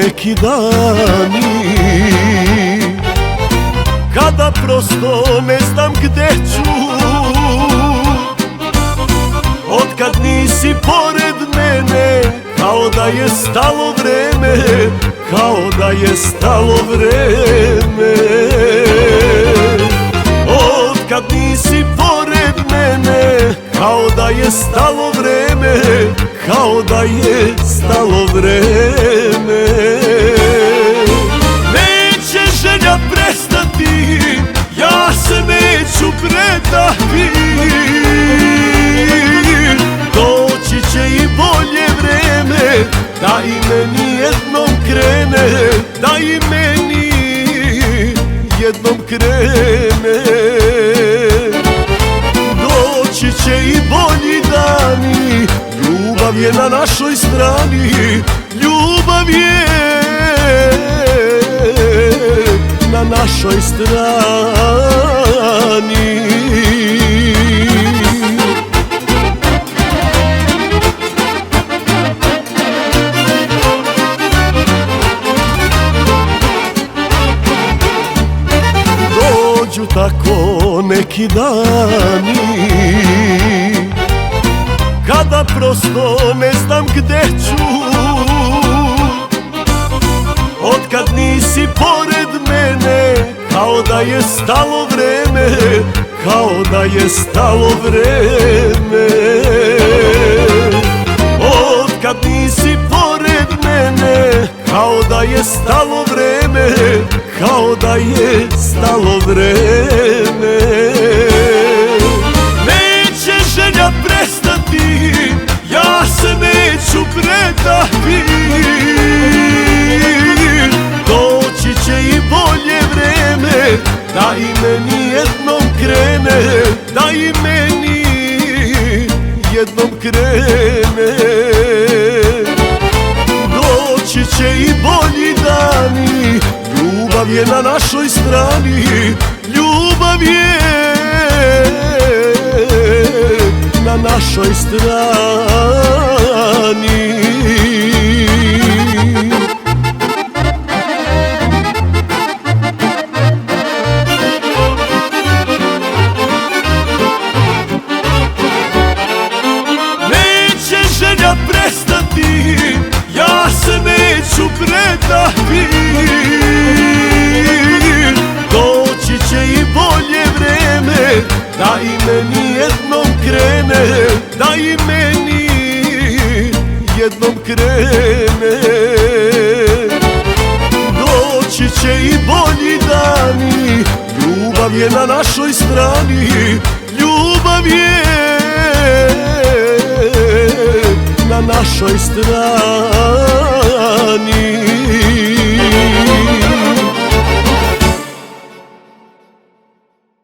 neki dani kada prosto ne znam gde ću, otkad nisi pored mene, kao da je stalo vreme, kao da je stalo vreme. Otkad nisi pored mene, kao da je stalo vreme, kao da je stalo vreme. Neće želja prestati, ja se neću predati, doći će i bolje vreme, da i meni jednom krene, da i meni jednom krene. Doći će i bolji dani, ljubav je na našoj strani, ljubav je na našoj strani. Dođu tako neki dani kada prosto ne znam gde ću, otkad nisi pored mene, kao da je stalo vreme, kao da je stalo vreme. Otkad nisi pored mene, kao da je stalo vreme, kao da je stalo vreme. Neće želja prestati, ja se neću predati, doći će i bolje vreme, da i meni jednom krene, da i meni jednom krene. Doći će i bolji dani, ljubav je na našoj strani, ljubav je na našoj strani. Neće želja prestati, ja se neću predati, doći će i bolje vreme, da i meni jednom krene, da i meni jednom krene. Doći će i bolji dani, ljubav je na našoj strani, ljubav je na našoj strani.